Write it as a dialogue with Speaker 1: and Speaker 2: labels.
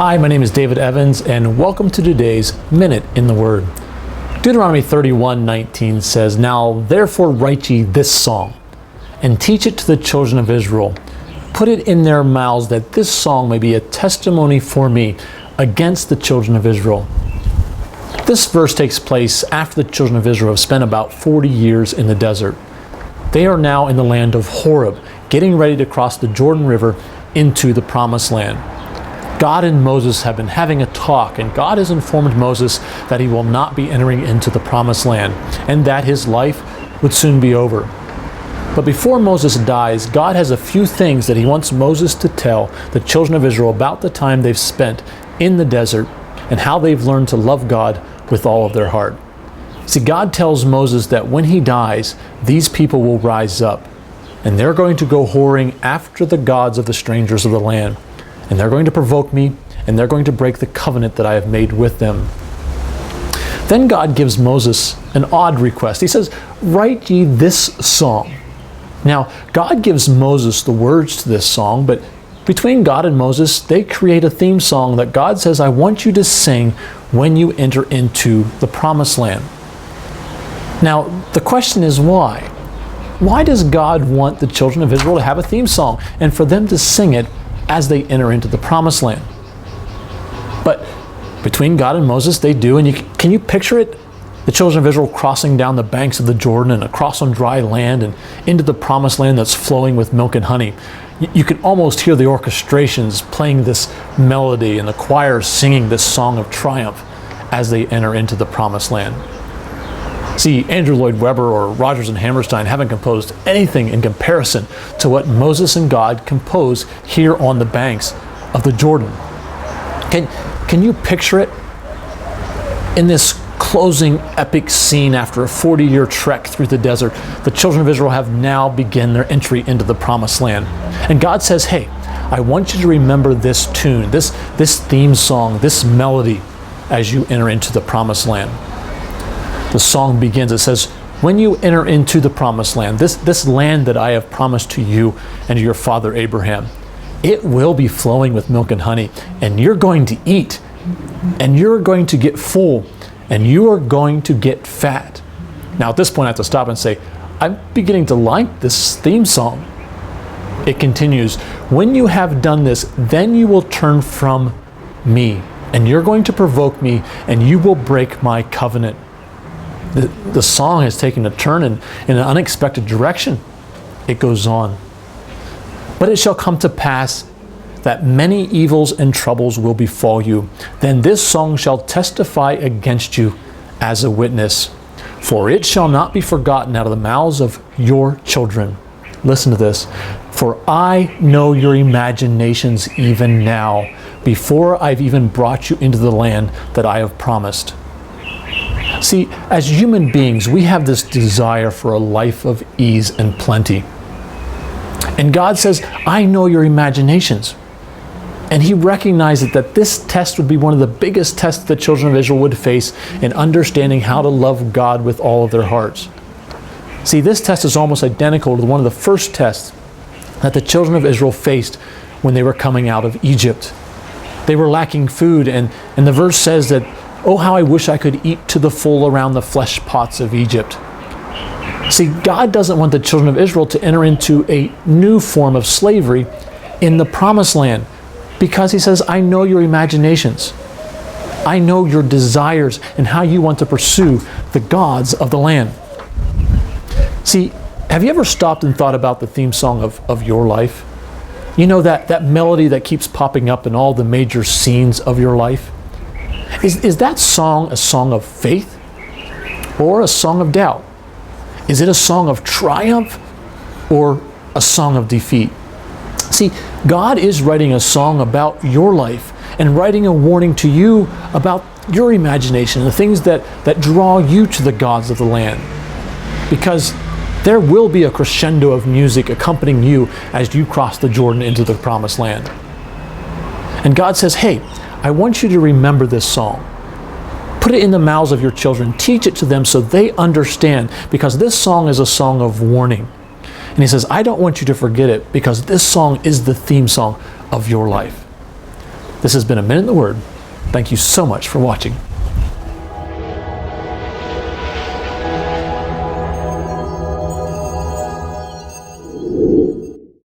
Speaker 1: Hi, my name is David Evans, and welcome to today's Minute in the Word. Deuteronomy 31:19 says, "Now therefore write ye this song, and teach it to the children of Israel. Put it in their mouths, that this song may be a testimony for me against the children of Israel." This verse takes place after the children of Israel have spent about 40 years in the desert. They are now in the land of Horeb, getting ready to cross the Jordan River into the Promised Land. God and Moses have been having a talk, and God has informed Moses that he will not be entering into the Promised Land, and that his life would soon be over. But before Moses dies, God has a few things that he wants Moses to tell the children of Israel about the time they've spent in the desert and how they've learned to love God with all of their heart. See, God tells Moses that when he dies, these people will rise up, and they're going to go whoring after the gods of the strangers of the land. And they're going to provoke me, and they're going to break the covenant that I have made with them. Then God gives Moses an odd request. He says, "Write ye this song." Now, God gives Moses the words to this song, but between God and Moses, they create a theme song that God says, "I want you to sing when you enter into the Promised Land." Now, the question is why? Why does God want the children of Israel to have a theme song and for them to sing it as they enter into the Promised Land? But between God and Moses, they do, and can you picture it? The children of Israel crossing down the banks of the Jordan and across on dry land and into the Promised Land that's flowing with milk and honey. You can almost hear the orchestrations playing this melody and the choirs singing this song of triumph as they enter into the Promised Land. See, Andrew Lloyd Webber or Rodgers and Hammerstein haven't composed anything in comparison to what Moses and God compose here on the banks of the Jordan. Can you picture it? In this closing epic scene after a 40-year trek through the desert, the children of Israel have now begun their entry into the Promised Land. And God says, "Hey, I want you to remember this tune, this theme song, this melody as you enter into the Promised Land." The song begins, it says, "When you enter into the Promised Land, this land that I have promised to you and to your father Abraham, it will be flowing with milk and honey, and you're going to eat, and you're going to get full, and you are going to get fat." Now at this point I have to stop and say, I'm beginning to like this theme song. It continues, "When you have done this, then you will turn from me, and you're going to provoke me, and you will break my covenant." The song has taken a turn in an unexpected direction. It goes on. "But it shall come to pass that many evils and troubles will befall you. Then this song shall testify against you as a witness. For it shall not be forgotten out of the mouths of your children." Listen to this. "For I know your imaginations even now, before I've even brought you into the land that I have promised." See, as human beings, we have this desire for a life of ease and plenty. And God says, "I know your imaginations." And he recognized that this test would be one of the biggest tests the children of Israel would face in understanding how to love God with all of their hearts. See, this test is almost identical to one of the first tests that the children of Israel faced when they were coming out of Egypt. They were lacking food, and the verse says that, "Oh, how I wish I could eat to the full around the flesh pots of Egypt." See, God doesn't want the children of Israel to enter into a new form of slavery in the Promised Land, because he says, "I know your imaginations. I know your desires and how you want to pursue the gods of the land." See, have you ever stopped and thought about the theme song of your life? You know, that melody that keeps popping up in all the major scenes of your life? Is that song a song of faith or a song of doubt? Is it a song of triumph or a song of defeat? See, God is writing a song about your life and writing a warning to you about your imagination, the things that draw you to the gods of the land. Because there will be a crescendo of music accompanying you as you cross the Jordan into the Promised Land. And God says, "Hey, I want you to remember this song. Put it in the mouths of your children. Teach it to them so they understand, because this song is a song of warning." And he says, "I don't want you to forget it, because this song is the theme song of your life." This has been A Minute in the Word. Thank you so much for watching.